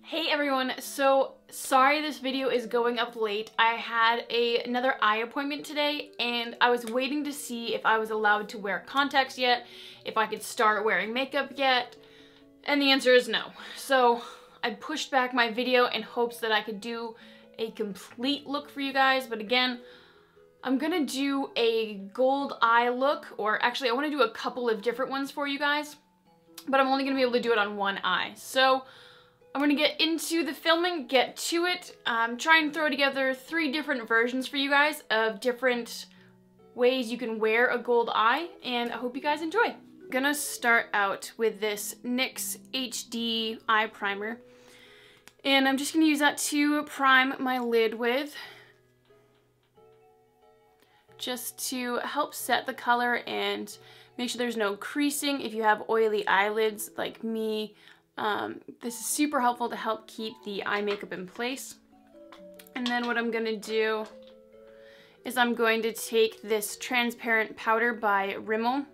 Hey everyone, so sorry this video is going up late. I had another eye appointment today and I was waiting to see if I was allowed to wear contacts yet, if I could start wearing makeup yet, and the answer is no. So I pushed back my video in hopes that I could do a complete look for you guys, but again, I'm gonna do a gold eye look, or actually I want to do a couple of different ones for you guys, but I'm only gonna be able to do it on one eye. So I'm gonna get into the filming, get to it, try and throw together 3 different versions for you guys of different ways you can wear a gold eye, and I hope you guys enjoy. I'm gonna start out with this NYX HD eye primer, and I'm just gonna use that to prime my lid with, just to help set the color and make sure there's no creasing if you have oily eyelids like me. This is super helpful to help keep the eye makeup in place. And then what I'm gonna do is I'm going to take this transparent powder by Rimmel,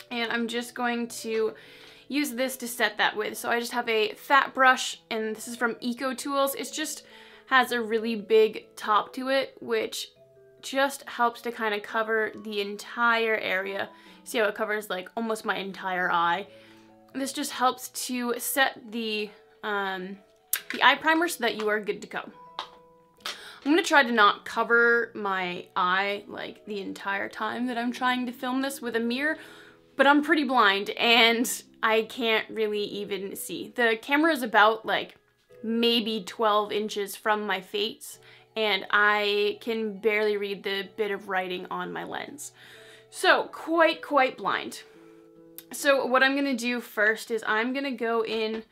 and I'm just going to use this to set that with. So I just have a fat brush, and this is from Eco Tools. It just has a really big top to it, which just helps to kind of cover the entire area. See how it covers like almost my entire eye? This just helps to set the eye primer so that you are good to go. I'm gonna try to not cover my eye like the entire time that I'm trying to film this with a mirror, but I'm pretty blind and I can't really even see. The camera is about like maybe 12 inches from my face, and I can barely read the bit of writing on my lens. So quite blind. So what I'm gonna do first is I'm gonna go in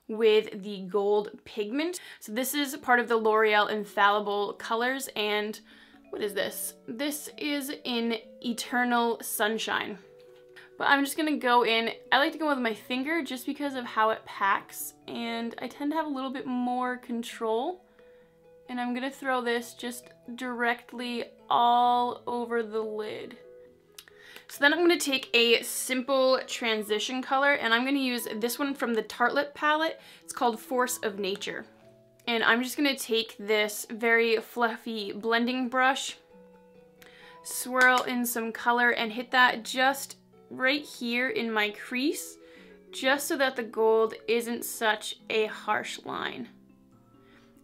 with the gold pigment. So this is part of the L'Oreal Infallible colors, and what is this? This is in Eternal Sunshine. But I'm just gonna go in, I like to go with my finger just because of how it packs, and I tend to have a little bit more control. And I'm gonna throw this just directly all over the lid. So then I'm going to take a simple transition color, and I'm going to use this one from the Tartelette palette. It's called Force of Nature. And I'm just going to take this very fluffy blending brush, swirl in some color, and hit that just right here in my crease, just so that the gold isn't such a harsh line.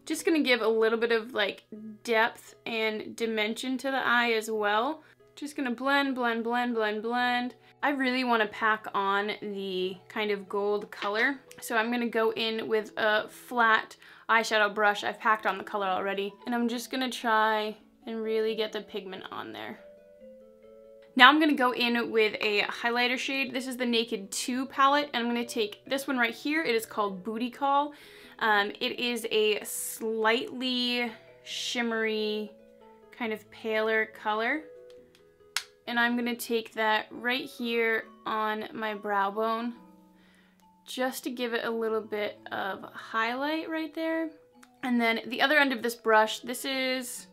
Just going to give a little bit of like depth and dimension to the eye as well. Just gonna blend. I really want to pack on the kind of gold color, so I'm gonna go in with a flat eyeshadow brush. I've packed on the color already, and I'm just gonna try and really get the pigment on there. Now I'm gonna go in with a highlighter shade. This is the Naked 2 palette, and I'm gonna take this one right here. It is called Booty Call. It is a slightly shimmery, kind of paler color. And I'm gonna take that right here on my brow bone, just to give it a little bit of highlight right there. And then the other end of this brush, this is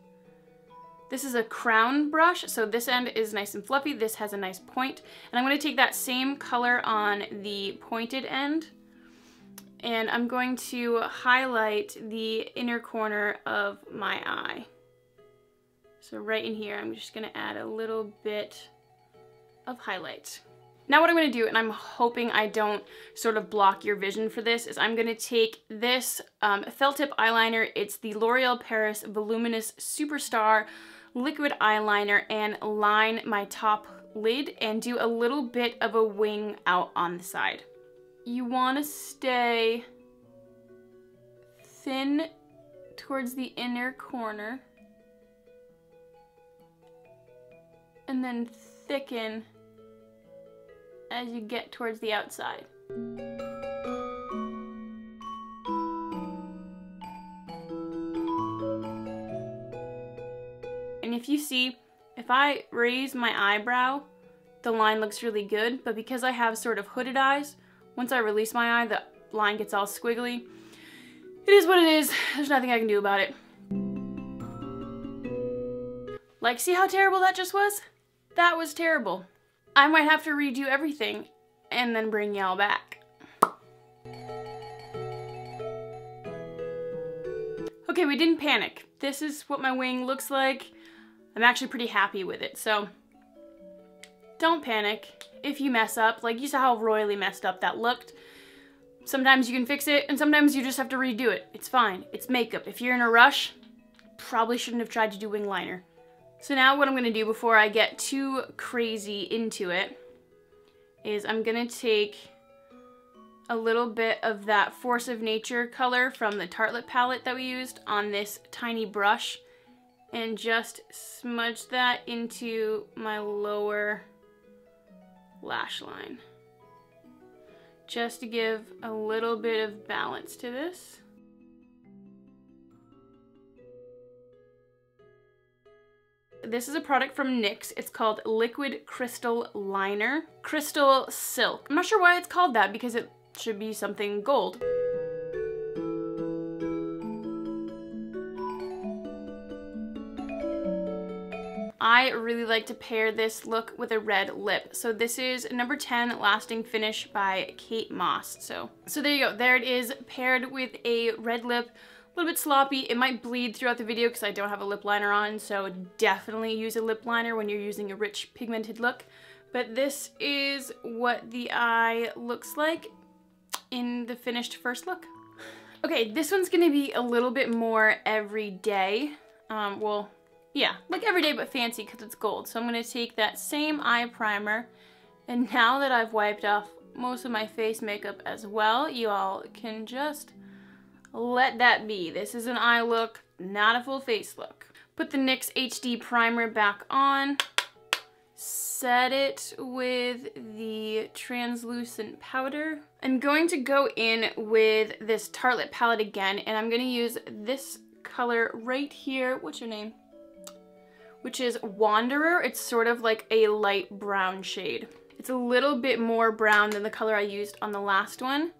a crown brush, so this end is nice and fluffy, this has a nice point. And I'm gonna take that same color on the pointed end, and I'm going to highlight the inner corner of my eye. So right in here, I'm just gonna add a little bit of highlight. Now what I'm gonna do, and I'm hoping I don't sort of block your vision for this, is I'm gonna take this felt tip eyeliner. It's the L'Oreal Paris Voluminous Superstar Liquid Eyeliner, and line my top lid and do a little bit of a wing out on the side. You wanna stay thin towards the inner corner, and then thicken as you get towards the outside. And if you see, if I raise my eyebrow, the line looks really good, but because I have sort of hooded eyes, once I release my eye, the line gets all squiggly. It is what it is. There's nothing I can do about it. Like, see how terrible that just was? That was terrible. I might have to redo everything and then bring y'all back. okay, we didn't panic. This is what my wing looks like. I'm actually pretty happy with it, so don't panic if you mess up. Like, you saw how royally messed up that looked. Sometimes you can fix it, and sometimes you just have to redo it. It's fine. It's makeup. If you're in a rush, probably shouldn't have tried to do wing liner. So now what I'm gonna do before I get too crazy into it is I'm gonna take a little bit of that Force of Nature color from the Tartelette palette that we used on this tiny brush and just smudge that into my lower lash line. Just to give a little bit of balance to this. This is a product from NYX. It's called Liquid Crystal Liner. Crystal Silk. I'm not sure why it's called that because it should be something gold. I really like to pair this look with a red lip. So this is number 10 Lasting Finish by Kate Moss. So there you go. There it is, paired with a red lip. A little bit sloppy. It might bleed throughout the video because I don't have a lip liner on, so definitely use a lip liner when you're using a rich pigmented look. But this is what the eye looks like in the finished first look. Okay, this one's gonna be a little bit more everyday. Well, yeah, like everyday but fancy because it's gold. So I'm gonna take that same eye primer, and now that I've wiped off most of my face makeup as well, you all can just let that be. This is an eye look, not a full face look. Put the NYX HD primer back on, set it with the translucent powder. I'm going to go in with this Tartelette palette again, and I'm gonna use this color right here. What's your name? Which is Wanderer. It's sort of like a light brown shade. It's a little bit more brown than the color I used on the last one.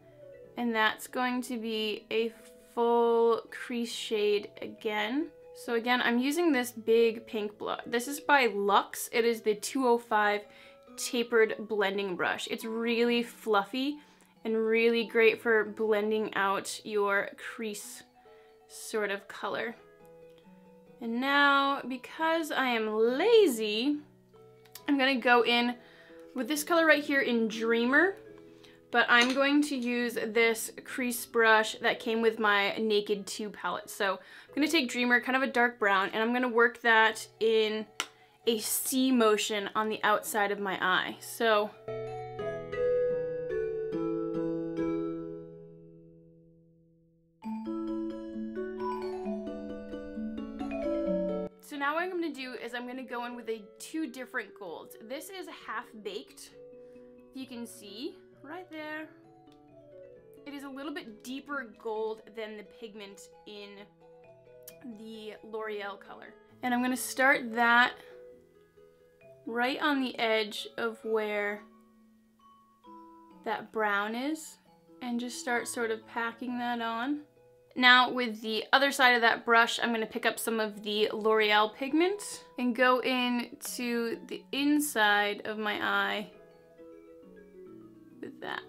And that's going to be a full crease shade again. So again, I'm using this big pink blush. This is by Luxe. It is the 205 tapered blending brush. It's really fluffy and really great for blending out your crease sort of color. And now, because I am lazy, I'm gonna go in with this color right here in Dreamer, but I'm going to use this crease brush that came with my Naked 2 palette. So I'm gonna take Dreamer, kind of a dark brown, and I'm gonna work that in a C motion on the outside of my eye. So now what I'm going to do is I'm going to go in with two different golds. This is Half Baked. You can see right there. It is a little bit deeper gold than the pigment in the L'Oreal color. And I'm going to start that right on the edge of where that brown is and just start sort of packing that on. Now with the other side of that brush, I'm going to pick up some of the L'Oreal pigment and go into the inside of my eye with that.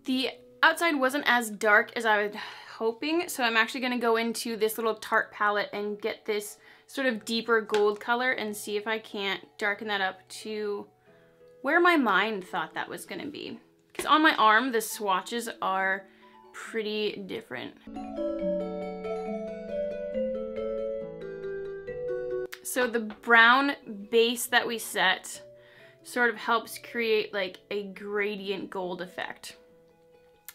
The outside wasn't as dark as I was hoping, so I'm actually going to go into this little Tarte palette and get this sort of deeper gold color and see if I can't darken that up to where my mind thought that was going to be. Because on my arm, the swatches are pretty different. So the brown base that we set sort of helps create like a gradient gold effect.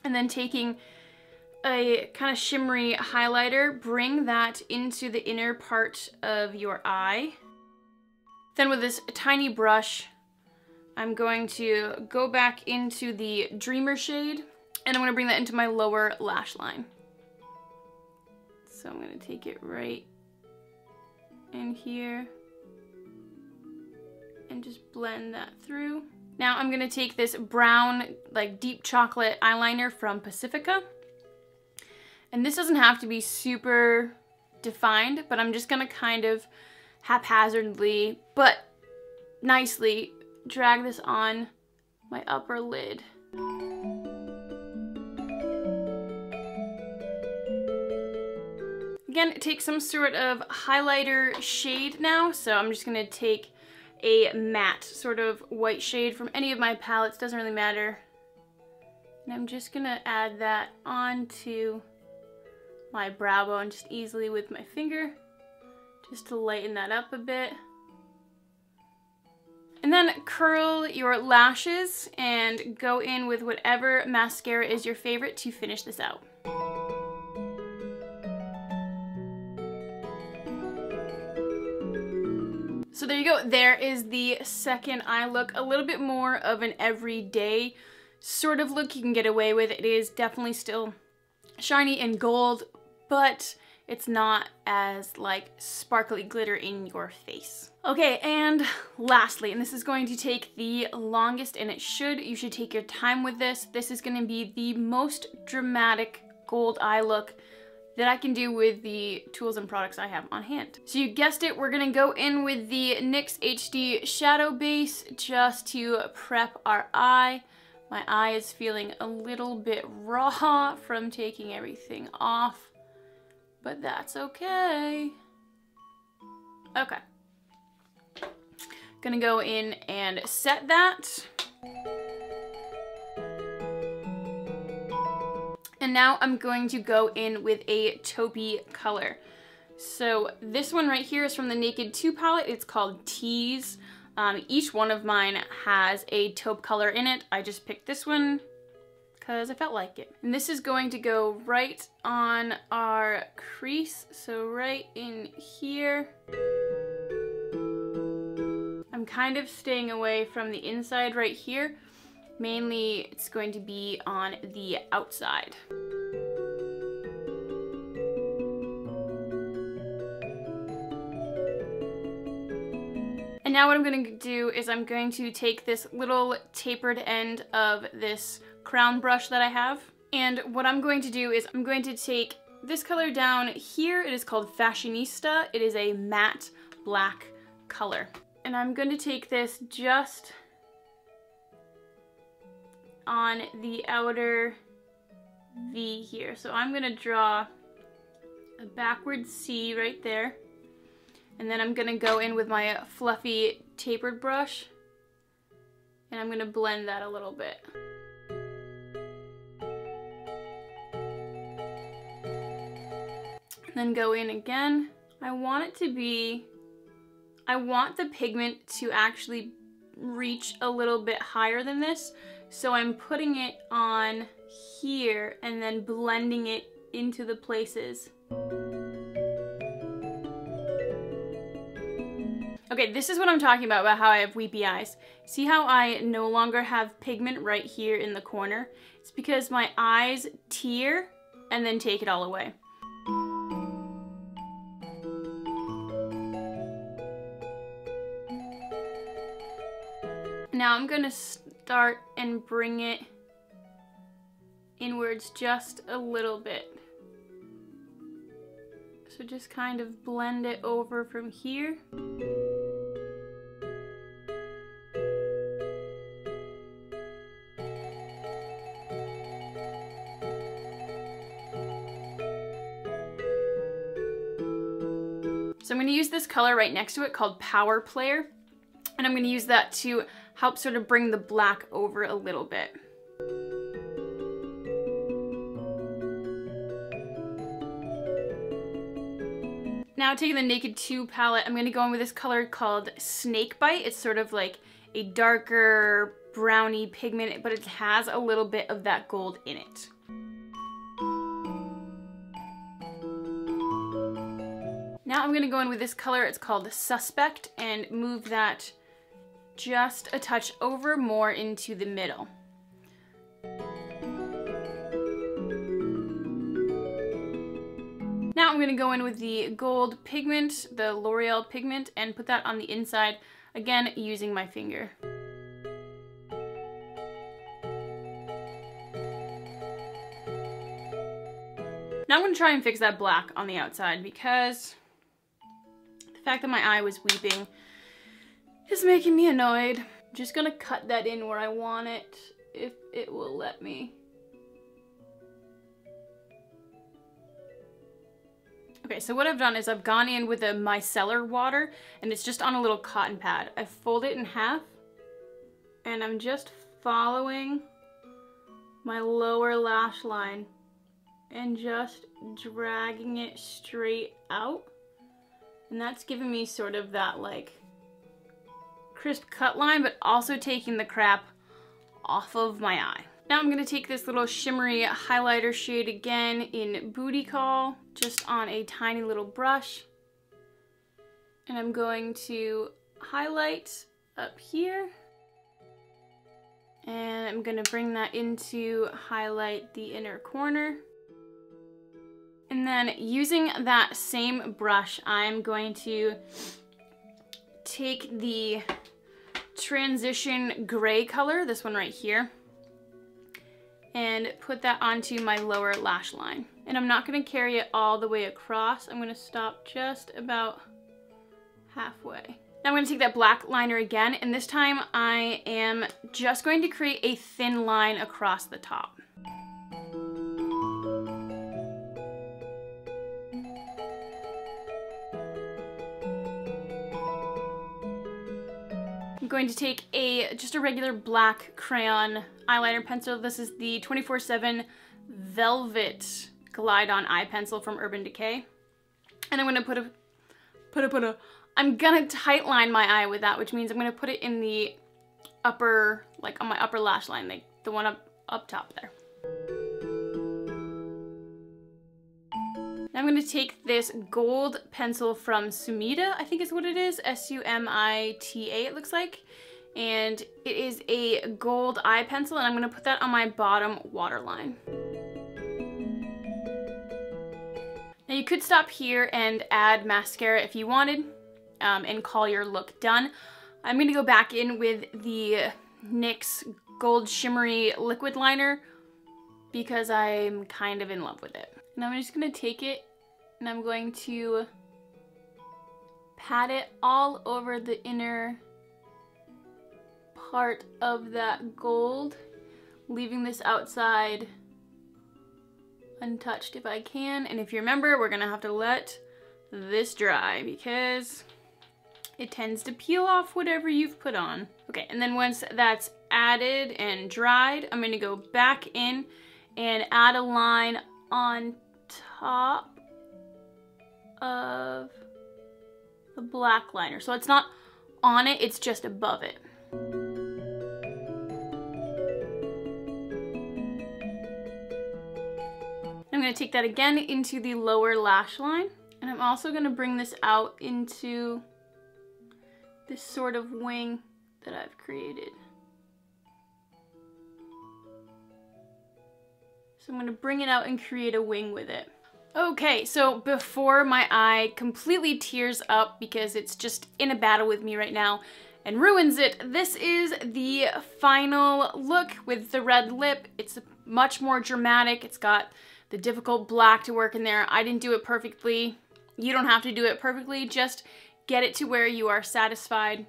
And then taking a kind of shimmery highlighter, bring that into the inner part of your eye. Then with this tiny brush, I'm going to go back into the Dreamer shade, and I'm going to bring that into my lower lash line. So I'm going to take it right in here and just blend that through. Now I'm going to take this brown, like deep chocolate eyeliner from Pacifica. And this doesn't have to be super defined, but I'm just going to kind of haphazardly, but nicely, drag this on my upper lid. again, take some sort of highlighter shade now. So I'm just gonna take a matte sort of white shade from any of my palettes, doesn't really matter. And I'm just gonna add that onto my brow bone just easily with my finger, just to lighten that up a bit. And then curl your lashes and go in with whatever mascara is your favorite to finish this out. So there you go, there is the second eye look. A little bit more of an everyday sort of look you can get away with. It is definitely still shiny and gold, but it's not as like sparkly glitter in your face. Okay, and lastly, and this is going to take the longest, and you should take your time with this. This is gonna be the most dramatic gold eye look that I can do with the tools and products I have on hand. So you guessed it, we're gonna go in with the NYX HD Shadow Base just to prep our eye. My eye is feeling a little bit raw from taking everything off, but that's okay. Okay. Gonna go in and set that. And now I'm going to go in with a taupey color. So this one right here is from the Naked 2 palette. It's called Tease. Each one of mine has a taupe color in it. I just picked this one because I felt like it. And this is going to go right on our crease. So right in here. I'm kind of staying away from the inside right here. Mainly, it's going to be on the outside. And now what I'm going to do is I'm going to take this little tapered end of this crown brush that I have. And what I'm going to do is I'm going to take this color down here. It is called Fashionista. It is a matte black color. And I'm going to take this just on the outer V here. So I'm gonna draw a backward C right there. And then I'm gonna go in with my fluffy tapered brush and I'm gonna blend that a little bit. And then go in again. I want the pigment to actually reach a little bit higher than this. So I'm putting it on here and then blending it into the places. Okay, this is what I'm talking about how I have weepy eyes. See how I no longer have pigment right here in the corner? It's because my eyes tear and then take it all away. Now I'm gonna start and bring it inwards just a little bit. So just kind of blend it over from here. So I'm going to use this color right next to it called Power Player. And I'm going to use that to help sort of bring the black over a little bit. Now taking the Naked 2 palette, I'm going to go in with this color called Snakebite. It's sort of like a darker browny pigment, but it has a little bit of that gold in it. Now I'm going to go in with this color, it's called Suspect, and move that just a touch over more into the middle. Now I'm going to go in with the gold pigment, the L'Oreal pigment, and put that on the inside, again using my finger. Now I'm going to try and fix that black on the outside because the fact that my eye was weeping is making me annoyed. I'm just going to cut that in where I want it, if it will let me. Okay, so what I've done is I've gone in with a micellar water, and it's just on a little cotton pad. I fold it in half, and I'm just following my lower lash line and just dragging it straight out. And that's giving me sort of that like crisp cut line, but also taking the crap off of my eye. Now I'm going to take this little shimmery highlighter shade again in Booty Call, just on a tiny little brush. And I'm going to highlight up here. And I'm going to bring that in to highlight the inner corner. And then using that same brush, I'm going to take the transition gray color, this one right here, and put that onto my lower lash line. And I'm not going to carry it all the way across. I'm going to stop just about halfway. Now I'm going to take that black liner again, and this time I am just going to create a thin line across the top. I'm going to take just a regular black crayon eyeliner pencil. This is the 24/7 Velvet Glide On Eye Pencil from Urban Decay. And I'm going to I'm going to tight line my eye with that, which means I'm going to put it in the upper, like on my upper lash line, like the one up top there. Now I'm going to take this gold pencil from Sumida, I think is what it is, S-U-M-I-T-A it looks like. And it is a gold eye pencil, and I'm going to put that on my bottom waterline. Now you could stop here and add mascara if you wanted, and call your look done. I'm going to go back in with the NYX Gold Shimmery Liquid Liner because I'm kind of in love with it. And I'm just going to take it and I'm going to pat it all over the inner part of that gold, leaving this outside untouched if I can. And if you remember, we're going to have to let this dry because it tends to peel off whatever you've put on. Okay, and then once that's added and dried, I'm going to go back in and add a line on top of the black liner. So it's not on it, it's just above it. I'm going to take that again into the lower lash line, and I'm also going to bring this out into this sort of wing that I've created. So I'm going to bring it out and create a wing with it. Okay, so before my eye completely tears up because it's just in a battle with me right now and ruins it, this is the final look with the red lip. It's much more dramatic. It's got the difficult black to work in there. I didn't do it perfectly. You don't have to do it perfectly. Just get it to where you are satisfied.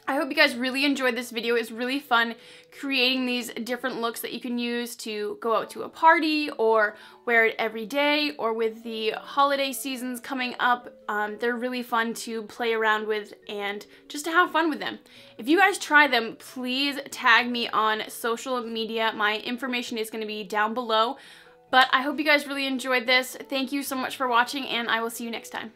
I hope you guys really enjoyed this video. It's really fun creating these different looks that you can use to go out to a party or wear it every day, or with the holiday seasons coming up. They're really fun to play around with and just to have fun with them. If you guys try them, please tag me on social media. My information is going to be down below. But I hope you guys really enjoyed this. Thank you so much for watching, and I will see you next time.